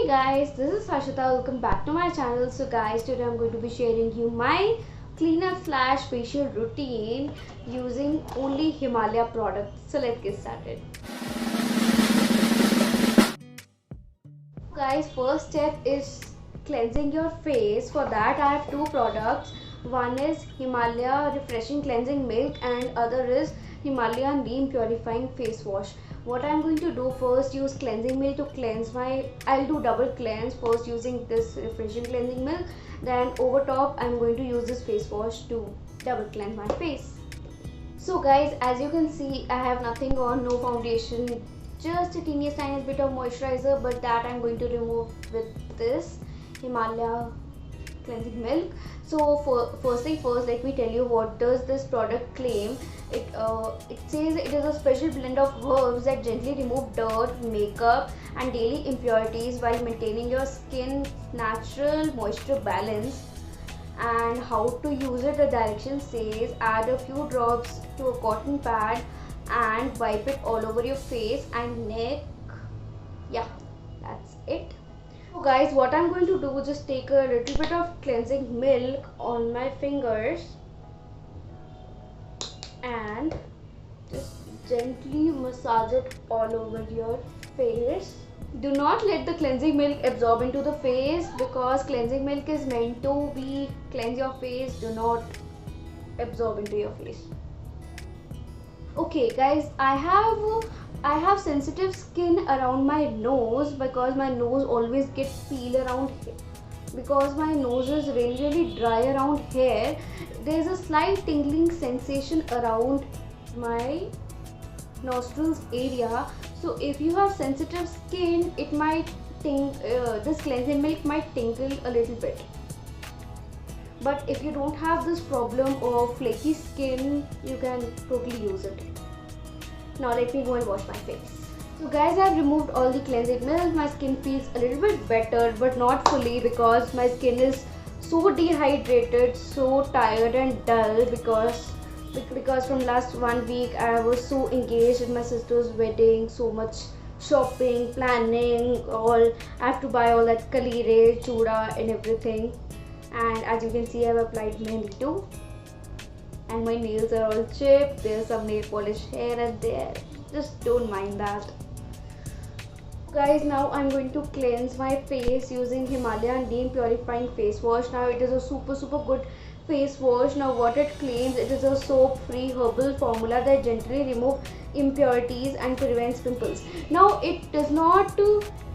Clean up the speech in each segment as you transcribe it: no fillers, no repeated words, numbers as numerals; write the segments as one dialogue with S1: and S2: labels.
S1: Hey guys, this is Sashita. Welcome back to my channel. So guys, today I'm going to be sharing you my cleanup slash facial routine using only Himalaya products. So let's get started. Guys, first step is cleansing your face. For that I have two products. One is Himalaya Refreshing Cleansing Milk and other is Himalaya Neem Purifying Face Wash. What I'm going to do, first use cleansing milk to cleanse I'll do double cleanse, first using this refreshing cleansing milk, then over top I'm going to use this face wash to double cleanse my face. So guys, as you can see, I have nothing on, no foundation, just a teeniest tiny bit of moisturizer, but that I'm going to remove with this Himalaya cleansing milk. So first thing first, let me tell you what does this product claim. It says it is a special blend of herbs that gently remove dirt, makeup and daily impurities while maintaining your skin's natural moisture balance. And how to use it, the direction says add a few drops to a cotton pad and wipe it all over your face and neck. Yeah, that's it. So guys, what I'm going to do, just take a little bit of cleansing milk on my fingers and just gently massage it all over your face. Do not let the cleansing milk absorb into the face because cleansing milk is meant to be cleanse your face, do not absorb into your face. Okay guys, I have sensitive skin around my nose because my nose always gets peel around here. Because my nose is really dry around here, there is a slight tingling sensation around my nostrils area. So if you have sensitive skin, it might this cleansing milk might tingle a little bit. But if you don't have this problem of flaky skin, you can totally use it. Now let me go and wash my face. So guys, I have removed all the cleansing milk. My skin feels a little bit better but not fully because my skin is so dehydrated, so tired and dull because from last 1 week I was so engaged in my sister's wedding, so much shopping, planning, all. I have to buy all that kalire, chuda and everything. And as you can see, I have applied mehendi too. And my nails are all chipped. There's some nail polish here and there. Just don't mind that. Guys, now I'm going to cleanse my face using Himalaya Neem Purifying Face Wash. Now it is a super good face wash. Now what it claims, it is a soap free herbal formula that gently remove impurities and prevents pimples. Now it does not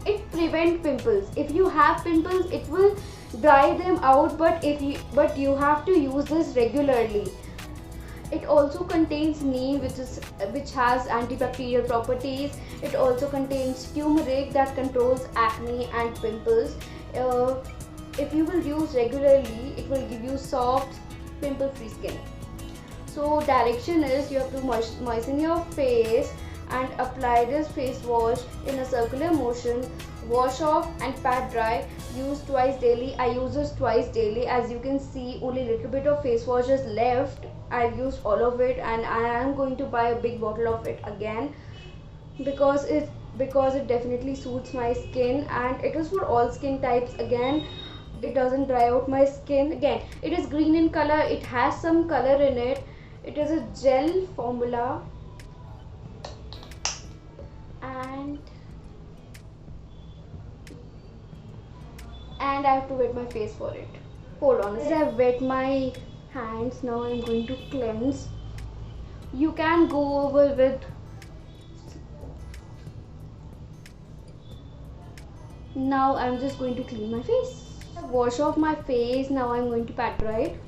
S1: it prevent pimples. If you have pimples, it will dry them out, but you have to use this regularly. It also contains neem, which has antibacterial properties. It also contains turmeric that controls acne and pimples. If you will use regularly, it will give you soft, pimple-free skin. So direction is you have to moisten your face and apply this face wash in a circular motion. Wash off and pat dry. Use twice daily. I use this twice daily. As you can see, only little bit of face wash is left. I've used all of it and I am going to buy a big bottle of it again because it definitely suits my skin and it is for all skin types. Again, it doesn't dry out my skin. Again, it is green in color. It has some color in it. It is a gel formula and I have to wet my face for it. Hold on, as I wet my hands, now I'm going to cleanse. You can go over with now. I'm just going to clean my face. Wash off my face. Now I'm going to pat dry it.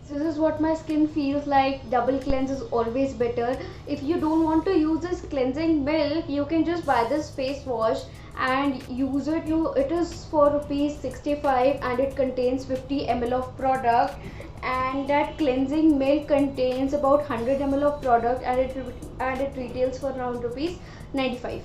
S1: This is what my skin feels like. Double cleanse is always better. If you don't want to use this cleansing milk, you can just buy this face wash and use it. It is for ₹65 and it contains 50 ml of product, and that cleansing milk contains about 100 ml of product and it retails for around ₹95.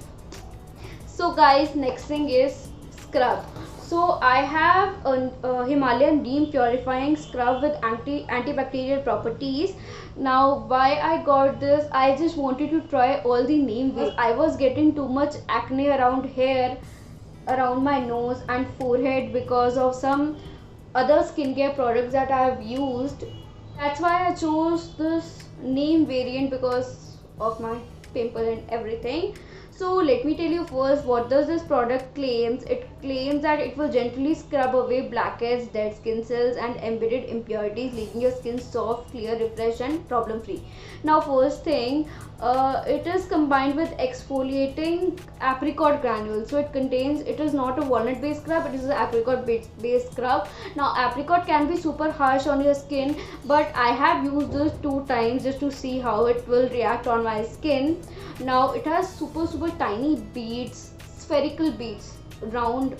S1: So guys, next thing is scrub. So I have a Himalayan Neem Purifying Scrub with antibacterial properties. Now why I got this, I just wanted to try all the neem. I was getting too much acne around hair, around my nose and forehead because of some other skincare products that I have used. That's why I chose this neem variant, because of my pimple and everything. So let me tell you first, what does this product claims. It claims that it will gently scrub away blackheads, dead skin cells and embedded impurities, leaving your skin soft, clear, refreshed and problem free. Now first thing, it is combined with exfoliating apricot granules. So it is not a walnut based scrub, it is an apricot based scrub. Now apricot can be super harsh on your skin, but I have used this 2 times just to see how it will react on my skin. Now it has super tiny beads, spherical beads, round,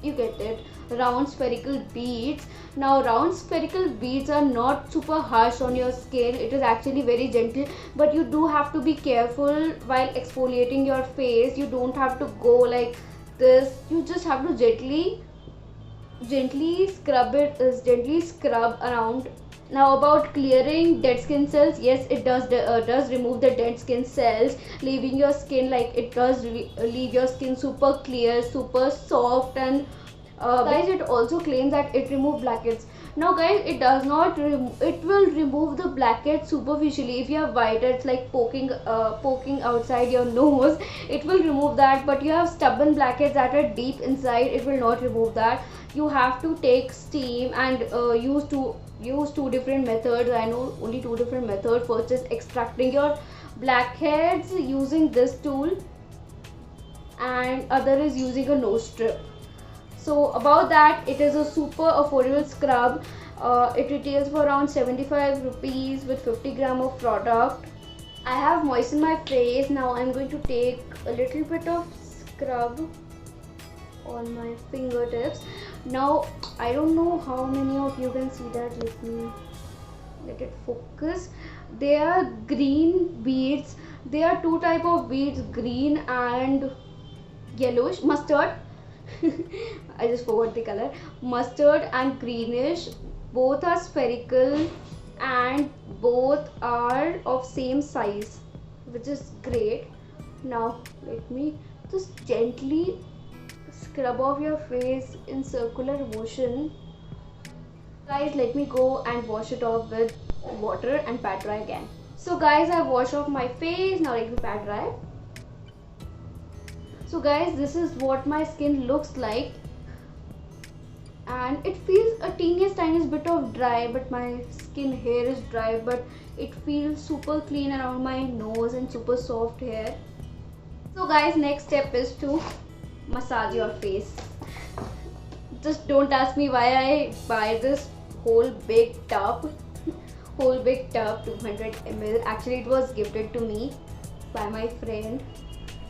S1: you get it, round spherical beads. Now round spherical beads are not super harsh on your skin, it is actually very gentle, but you do have to be careful while exfoliating your face. You don't have to go like this, you just have to gently scrub around. Now about clearing dead skin cells, yes, it does remove the dead skin cells, leaving your skin like it does leave your skin super clear, super soft, and guys, it also claims that it removes blackheads. Now guys, it does not it will remove the blackheads superficially. If you have whiteheads like poking outside your nose, it will remove that, but you have stubborn blackheads that are deep inside, it will not remove that. You have to take steam and use two different methods. I know only 2 different methods. First is extracting your blackheads using this tool, and other is using a nose strip. So about that, it is a super affordable scrub. It retails for around 75 rupees with 50 gram of product. I have moistened my face. Now I'm going to take a little bit of scrub on my fingertips. Now I don't know how many of you can see that. Let it focus. They are green beads. There are 2 type of beads, green and yellowish, mustard. I just forgot the color. Mustard and greenish. Both are spherical and both are of same size, which is great. Now let me just gently scrub off your face in circular motion. Guys, let me go and wash it off with water and pat dry again. So guys, I washed off my face. Now let me pat dry. So guys, this is what my skin looks like, and it feels a tiniest bit of dry, but my skin hair is dry, but it feels super clean around my nose and super soft hair. So guys, next step is to massage your face. Just don't ask me why I buy this whole big tub 200 ml. Actually, it was gifted to me by my friend,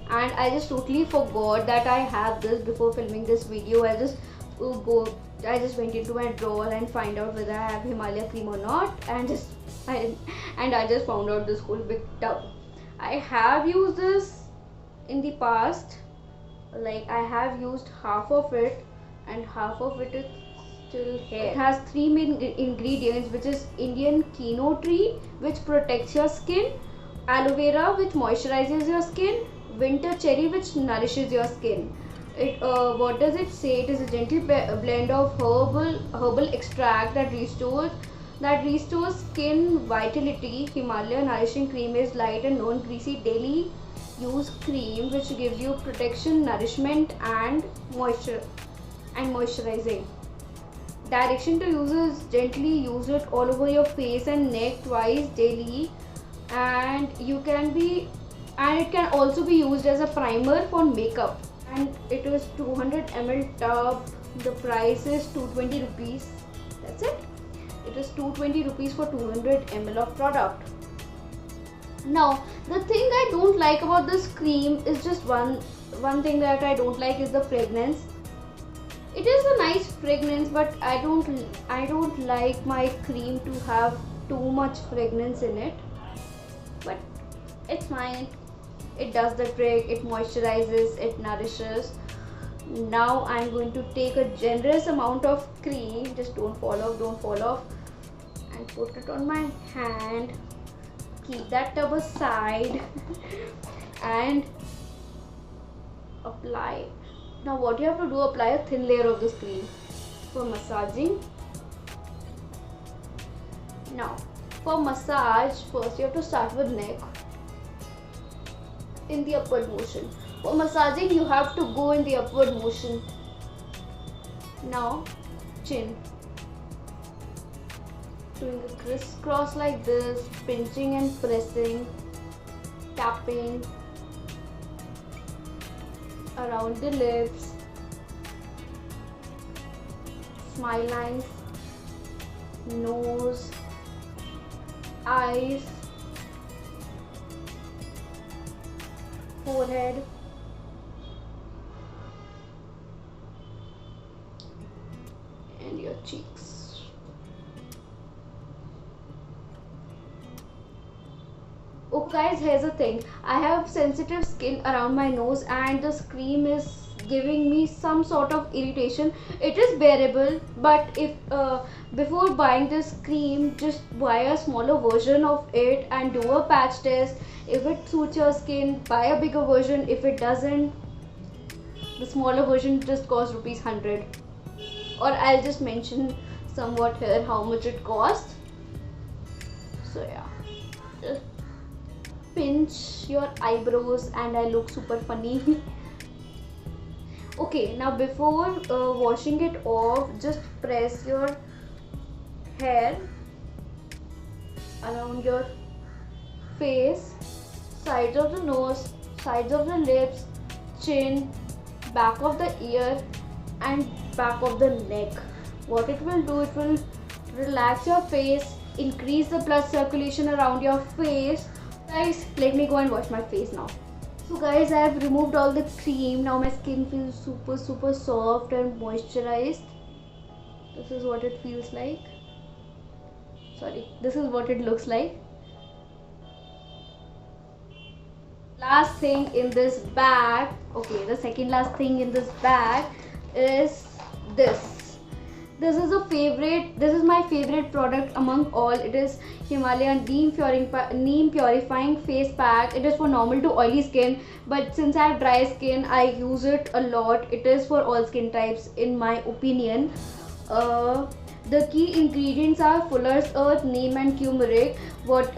S1: and I just totally forgot that I have this before filming this video. I just went into my drawer and find out whether I have Himalaya cream or not, and I just found out this whole big tub. I have used this in the past, like I have used half of it, and half of it is still here. It has 3 main ingredients, which is Indian quinoa tree, which protects your skin, aloe vera, which moisturizes your skin, winter cherry, which nourishes your skin. What does it say? It is a gentle blend of herbal extract that restores skin vitality. Himalaya nourishing cream is light and non-greasy daily use cream, which gives you protection, nourishment and moisturizing. Direction to use is gently use it all over your face and neck twice daily, and it can also be used as a primer for makeup. And it is 200 ml tub. The price is 220 rupees. That's it. It is 220 rupees for 200 ml of product. Now the thing I don't like about this cream is just one thing that I don't like is the fragrance. It is a nice fragrance, but I don't like my cream to have too much fragrance in it. But it's fine. It does the trick. It moisturizes, it nourishes. Now I'm going to take a generous amount of cream, just don't fall off, and put it on my hand. Keep that tub aside and apply. Now what you have to do, apply a thin layer of this cream for massaging. Now for massage, first you have to start with neck in the upward motion. For massaging you have to go in the upward motion. Now chin, doing a crisscross like this, pinching and pressing, tapping around the lips, smile lines, nose, eyes, forehead, and your cheeks. Okay guys, here's the thing. I have sensitive skin around my nose and this cream is giving me some sort of irritation. It is bearable, but if before buying this cream, just buy a smaller version of it and do a patch test. If it suits your skin, buy a bigger version. If it doesn't, the smaller version just costs rupees 100. Or I'll just mention somewhat here how much it costs. So yeah, just pinch your eyebrows and I look super funny. Okay, now before washing it off, just press your hair around your face, sides of the nose, sides of the lips, chin, back of the ear and back of the neck. What it will do, it will relax your face, increase the blood circulation around your face. Guys, let me go and wash my face now. So guys, I have removed all the cream. Now my skin feels super soft and moisturized. This is what it feels like. Sorry, this is what it looks like. Last thing in this bag, okay, the second last thing in this bag is this. This is my favorite product among all. It is Himalayan Neem Purifying Face Pack. It is for normal to oily skin, but since I have dry skin, I use it a lot. It is for all skin types in my opinion. The key ingredients are Fuller's Earth, neem and turmeric. What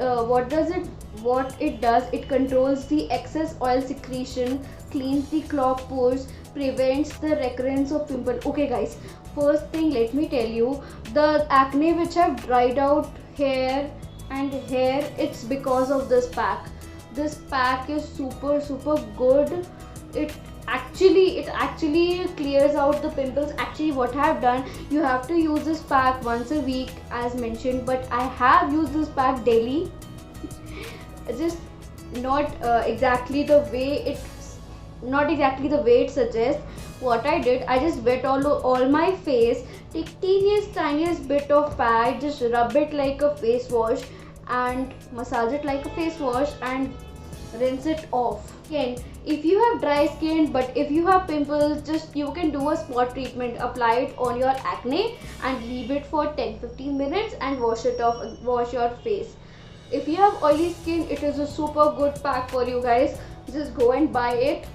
S1: it does, it controls the excess oil secretion, cleans the clogged pores, prevents the recurrence of pimple. Okay guys, first thing let me tell you, the acne which have dried out hair, it's because of this pack. This pack is super good. It actually clears out the pimples. Actually what I have done, you have to use this pack once a week as mentioned, but I have used this pack daily. Just not exactly the way it suggests. What I did, I just wet all my face, take tiniest bit of pack, just rub it like a face wash and massage it like a face wash and rinse it off. Again, if you have dry skin but if you have pimples, just you can do a spot treatment, apply it on your acne and leave it for 10-15 minutes and wash it off, wash your face. If you have oily skin, it is a super good pack for you guys. Just go and buy it.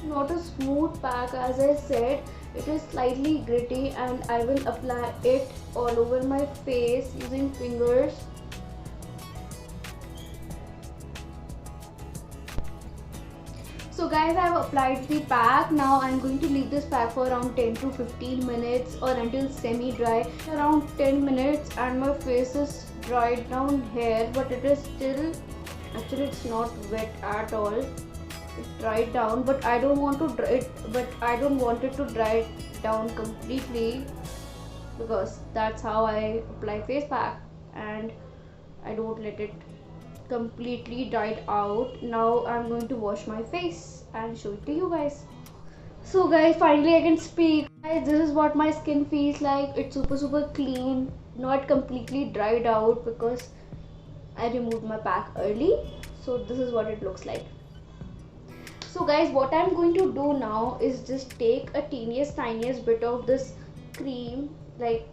S1: Not a smooth pack, as I said, it is slightly gritty and I will apply it all over my face using fingers. So guys, I have applied the pack. Now I am going to leave this pack for around 10-15 minutes or until semi-dry. Around 10 minutes and my face is dried down here, but it is still, actually it's not wet at all. It's dried down, but I don't want it to dry down completely, because that's how I apply face pack and I don't let it completely dried out. Now I'm going to wash my face and show it to you guys. So guys, finally I can speak. Guys, this is what my skin feels like. It's super clean, not completely dried out because I removed my pack early. So this is what it looks like. So guys, what I'm going to do now is just take a tiniest bit of this cream, like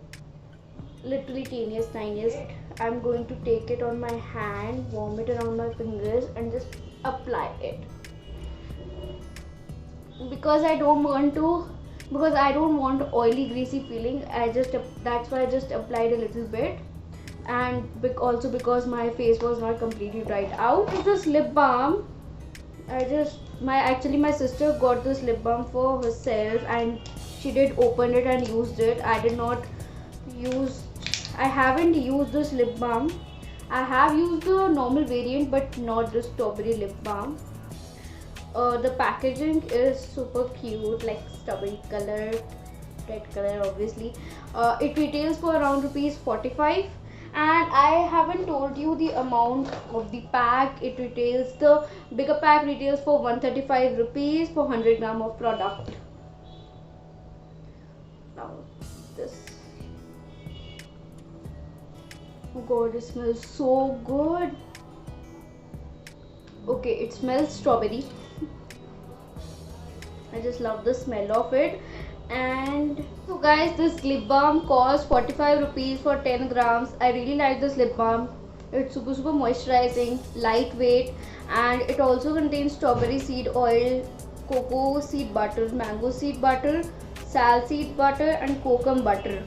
S1: literally tiniest. I'm going to take it on my hand, warm it around my fingers and just apply it, because I don't want oily greasy feeling. That's why I just applied a little bit. And also because my face was not completely dried out. This lip balm, my sister got this lip balm for herself, and she did open it and used it. I haven't used this lip balm. I have used the normal variant but not the strawberry lip balm. The packaging is super cute, like strawberry color, red color obviously. It retails for around rupees 45, and I haven't told you the amount of the pack. The bigger pack retails for 135 rupees for 100 gram of product. Now this, oh god, it smells so good. Okay, it smells strawberry. I just love the smell of it. And so guys, this lip balm costs 45 rupees for 10 grams. I really like this lip balm. It's super moisturizing, lightweight, and it also contains strawberry seed oil, cocoa seed butter, mango seed butter, sal seed butter and kokum butter.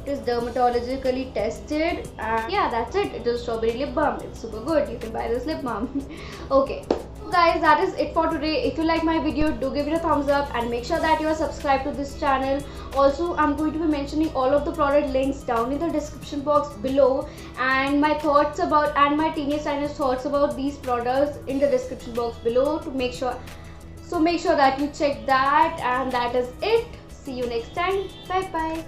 S1: It is dermatologically tested, and yeah, that's it. It is strawberry lip balm. It's super good. You can buy this lip balm. Okay. Guys, that is it for today. If you like my video, do give it a thumbs up and make sure that you are subscribed to this channel. Also, I'm going to be mentioning all of the product links down in the description box below, and my thoughts about and my tiniest thoughts about these products in the description box below to make sure that you check that. And that is it. See you next time. Bye bye.